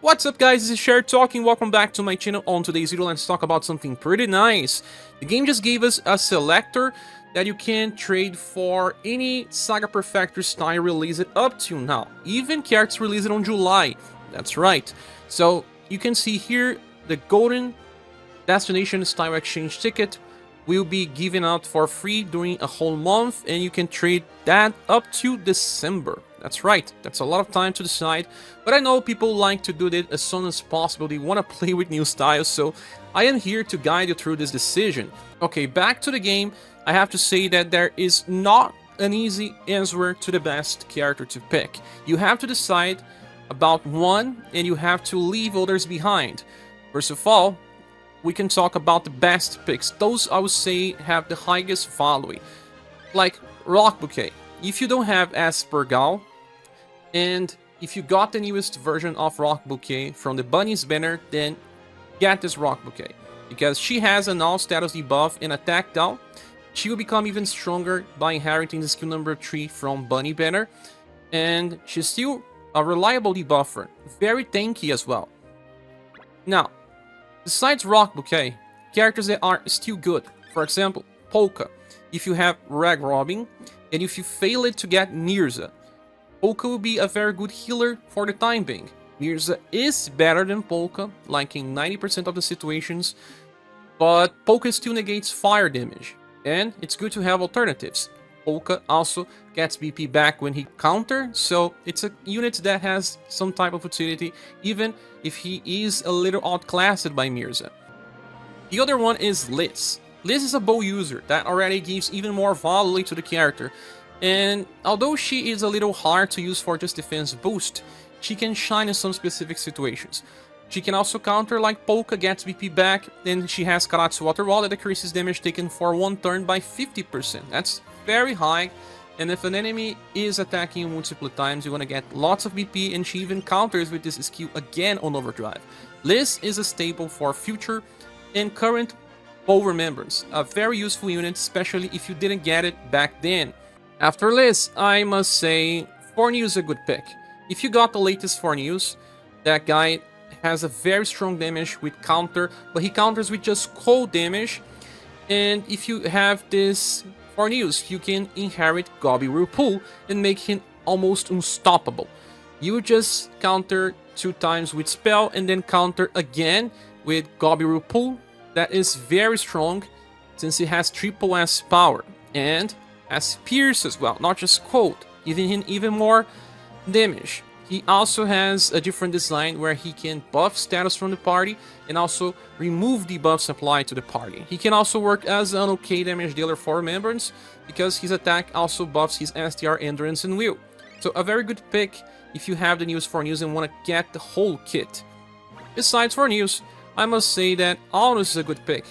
What's up guys, this is Sher talking, welcome back to my channel. On today's video, let's talk about something pretty nice. The game just gave us a selector that you can trade for any SaGa Prefecture style released up to now. Even characters released on July, that's right. So you can see here, the golden destination style exchange ticket will be given out for free during a whole month, and you can trade that up to December. That's right, that's a lot of time to decide, but I know people like to do it as soon as possible. They want to play with new styles, so I am here to guide you through this decision. Okay, back to the game. I have to say that there is not an easy answer to the best character to pick. You have to decide about one, and you have to leave others behind. First of all, we can talk about the best picks. Those I would say have the highest following, like Rock Bouquet. If you don't have ScherBR, and if you got the newest version of Rock Bouquet from the Bunny's banner, then get this Rock Bouquet, because she has an all status debuff and attack down. She will become even stronger by inheriting the skill number 3 from Bunny banner, and she's still a reliable debuffer, very tanky as well. Now, besides Rock Bouquet, characters that are still good, for example, Polka. If you have Rag Robin, and if you fail it to get Mirza, Polka will be a very good healer for the time being. Mirza is better than Polka, like in 90% of the situations, but Polka still negates fire damage, and it's good to have alternatives. Polka also gets BP back when he counter, so it's a unit that has some type of utility, even if he is a little outclassed by Mirza. The other one is Liz. Liz is a bow user that already gives even more value to the character, and although she is a little hard to use for just defense boost, she can shine in some specific situations. She can also counter like Polka, gets BP back, and she has Karatsu Water Wall that decreases damage taken for one turn by 50%. That's very high, and if an enemy is attacking you multiple times, you want to get lots of BP, and she even counters with this skill again on Overdrive. Liz is a staple for future and current bow remembrance, a very useful unit, especially if you didn't get it back then. After Liz, I must say Fornew is a good pick. If you got the latest Fornews, that guy has a very strong damage with counter, but he counters with just cold damage, and if you have this Fornews, you can inherit Gobi Whirlpool and make him almost unstoppable. You just counter 2 times with spell and then counter again with Gobi Whirlpool. That is very strong since it has triple S power and has Pierce as well, not just cold, giving him even more damage. He also has a different design where he can buff status from the party and also remove debuffs applied to the party. He can also work as an okay damage dealer for Remembrance, because his attack also buffs his STR, Endurance, and Will. So a very good pick if you have the news for news and want to get the whole kit. Besides for news, I must say that Alosis is a good pick,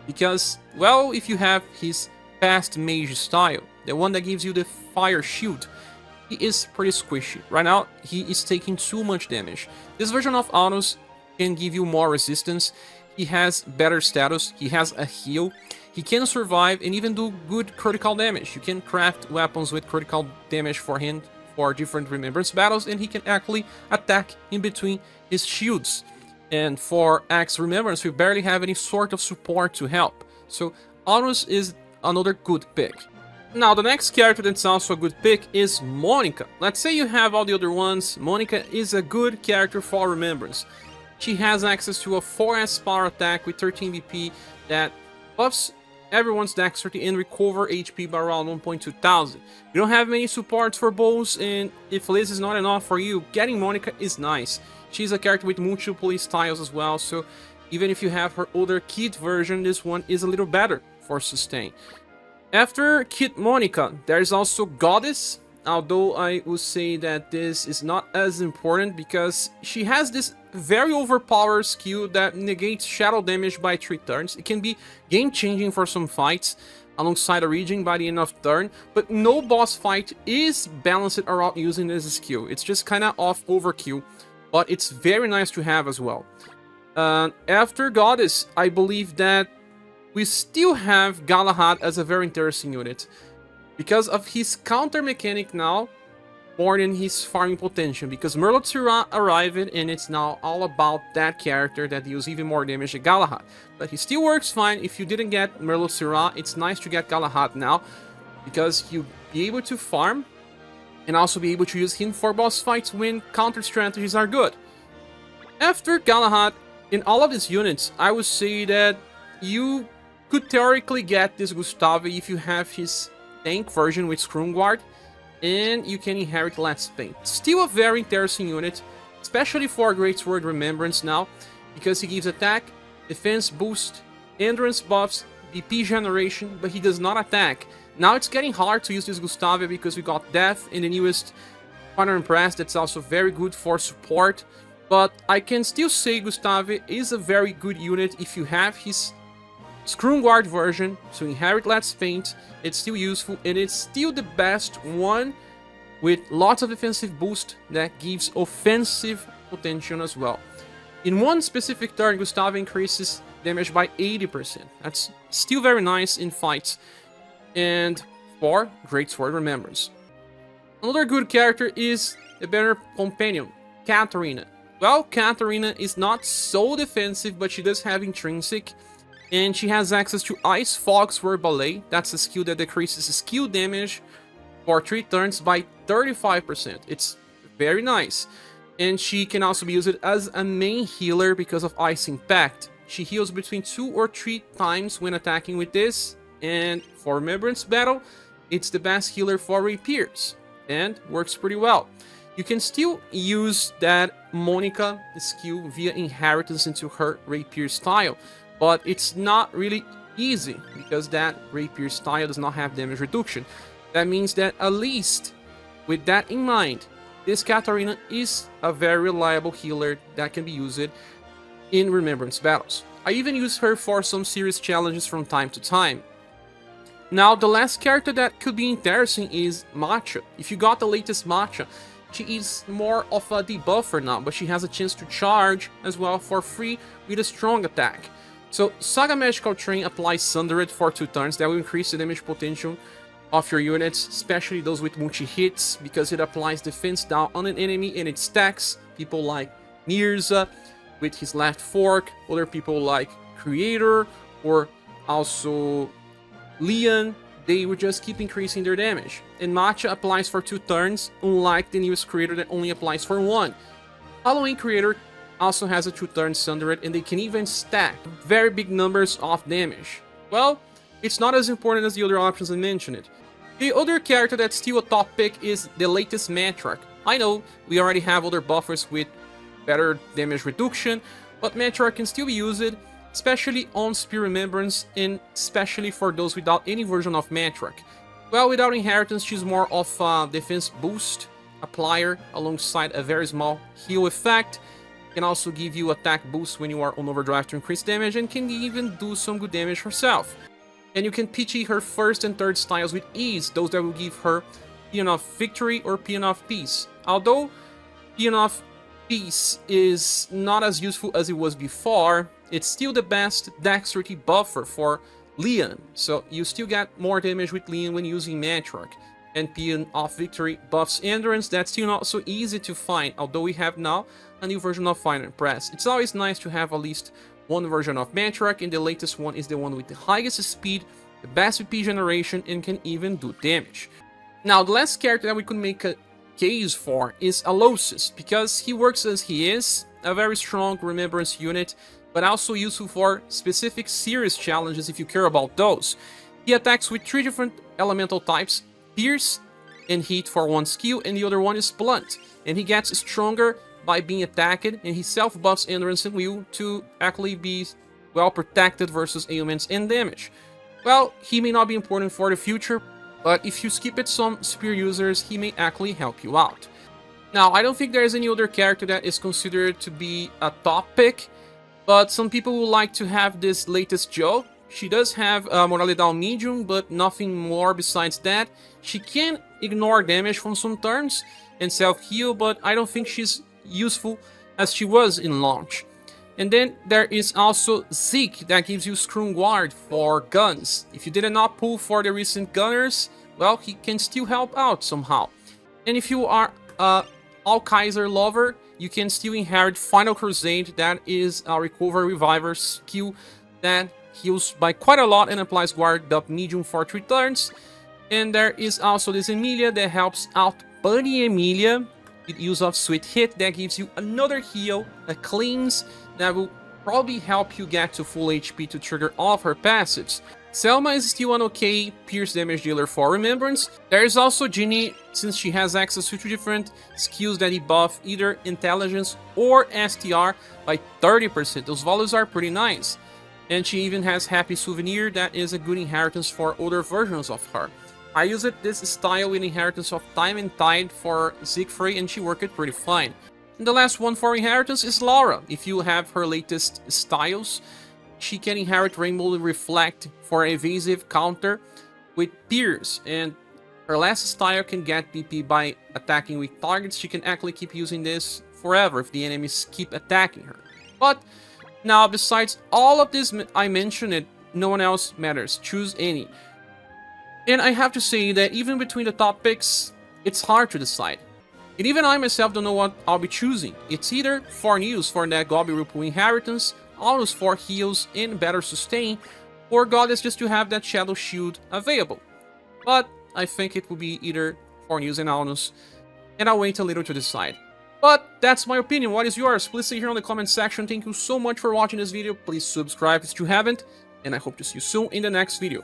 because, well, if you have his past mage style, the one that gives you the fire shield, he is pretty squishy. Right now, he is taking too much damage. This version of Alosis can give you more resistance, he has better status, he has a heal, he can survive and even do good critical damage. You can craft weapons with critical damage for him for different remembrance battles, and he can actually attack in between his shields. And for Axe Remembrance, we barely have any sort of support to help. So Alosis is another good pick. Now, the next character that's also a good pick is Monica. Let's say you have all the other ones. Monica is a good character for Remembrance. She has access to a 4S power attack with 13 BP that buffs everyone's dexterity and recover HP by around 1.2 thousand. You don't have many supports for bows, and if Liz is not enough for you, getting Monica is nice. She's a character with multiple styles as well, so even if you have her older Kid version, this one is a little better for sustain. After Kid Monica, there's also Goddess, although I would say that this is not as important because she has this very overpowered skill that negates shadow damage by 3 turns. It can be game-changing for some fights alongside a region by the end of turn, but no boss fight is balanced around using this skill. It's just kind of off overkill, but it's very nice to have as well. After Goddess, I believe that we still have Galahad as a very interesting unit. Because of his counter mechanic now, more than his farming potential, because Merlot-Syrah arrived and it's now all about that character that deals even more damage to Galahad. But he still works fine. If you didn't get Merlot-Syrah, it's nice to get Galahad now, because you'll be able to farm and also be able to use him for boss fights when counter strategies are good. After Galahad, in all of these units, I would say that you could theoretically get this Gustav if you have his tank version with Scroomguard, and you can inherit Let's Paint. Still a very interesting unit, especially for Greatsword Remembrance now, because he gives attack, defense boost, endurance buffs, BP generation, but he does not attack. Now it's getting hard to use this Gustav because we got Death in the newest Final Impress, that's also very good for support. But I can still say Gustav is a very good unit if you have his Scroomguard version, so inherit Let's Paint, it's still useful, and it's still the best one with lots of defensive boost that gives offensive potential as well. In one specific turn, Gustav increases damage by 80%. That's still very nice in fights. And for Greatsword Remembrance. Another good character is a better companion, Katarina. Well, Katarina is not so defensive, but she does have intrinsic, and she has access to Ice Fogsword Ballet. That's a skill that decreases skill damage for 3 turns by 35%. It's very nice. And she can also be used as a main healer because of Ice Impact. She heals between 2 or 3 times when attacking with this, and for Remembrance Battle, it's the best healer for rapiers, and works pretty well. You can still use that Monica skill via inheritance into her rapier style, but it's not really easy because that rapier style does not have damage reduction. That means that at least with that in mind, this Katarina is a very reliable healer that can be used in Remembrance battles. I even use her for some serious challenges from time to time. Now, the last character that could be interesting is Matcha. If you got the latest Matcha, she is more of a debuffer now, but she has a chance to charge as well for free with a strong attack. So, SaGa Magical Train applies Sundered for 2 turns. That will increase the damage potential of your units, especially those with multi-hits, because it applies defense down on an enemy and it stacks people like Mirza with his left fork, other people like Creator, or also Leon, they will just keep increasing their damage. And Matcha applies for 2 turns, unlike the newest Creator that only applies for 1. Halloween Creator also has a 2-turn Sundered, and they can even stack very big numbers of damage. Well, it's not as important as the other options I mentioned. The other character that's still a top pick is the latest Matriarch. I know we already have other buffers with better damage reduction, but Matriarch can still be used, especially on Spear Remembrance, and especially for those without any version of Matriarch. Well, without inheritance, she's more of a defense boost applier alongside a very small heal effect. Can also give you attack boost when you are on overdrive to increase damage, and can even do some good damage herself. And you can PG her first and third styles with ease, those that will give her Paean of Victory or Paean of Peace. Although Paean of Peace is not as useful as it was before, it's still the best dexterity buffer for Leon, so you still get more damage with Leon when using Matriarch. And Paean of Victory buffs Endurance, that's still not so easy to find, although we have now a new version of Final Impress. It's always nice to have at least one version of Matriarch, and the latest one is the one with the highest speed, the best BP generation, and can even do damage. Now, the last character that we could make a case for is Alosis, because he works as he is, a very strong Remembrance unit, but also useful for specific serious challenges if you care about those. He attacks with 3 different elemental types, Pierce and Heat for 1 skill, and the other one is Blunt, and he gets stronger by being attacked, and he self-buffs Endurance and Will to actually be well protected versus ailments and damage. Well, he may not be important for the future, but if you skip it some Spear users, he may actually help you out. Now, I don't think there is any other character that is considered to be a top pick, but some people would like to have this latest Joe. She does have Moralidad medium, but nothing more besides that. She can ignore damage from some turns and self-heal, but I don't think she's useful as she was in launch. And then there is also Zeke that gives you Scroomguard for guns. If you did not pull for the recent gunners, well, he can still help out somehow. And if you are a Alkaiser lover, you can still inherit Final Crusade. That is a Recover Reviver skill that heals by quite a lot and applies Guard Up Medium for 3 turns. And there is also this Emilia that helps out Bunny Emilia with use of Sweet Hit that gives you another heal, a cleanse that will probably help you get to full HP to trigger all of her passives. Selma is still an okay pierce damage dealer for Remembrance. There is also Ginny, since she has access to 2 different skills that debuff either Intelligence or STR by 30%. Those values are pretty nice. And she even has Happy Souvenir that is a good inheritance for older versions of her. I used this style with inheritance of Time and Tide for Siegfried and she worked pretty fine. And the last one for inheritance is Laura. If you have her latest styles, she can inherit Rainbow Reflect for evasive counter with Pierce, and her last style can get BP by attacking weak targets. She can actually keep using this forever if the enemies keep attacking her. But now, besides all of this I mentioned, no one else matters. Choose any. And I have to say that even between the top picks, it's hard to decide. And even I myself don't know what I'll be choosing. It's either Fornews for that Goblin Ripple inheritance, Alosis for heals and better sustain, or Goddess just to have that Shadow Shield available. But I think it will be either Fornews and Alosis, and I'll wait a little to decide. But that's my opinion. What is yours? Please say here in the comment section. Thank you so much for watching this video. Please subscribe if you haven't, and I hope to see you soon in the next video.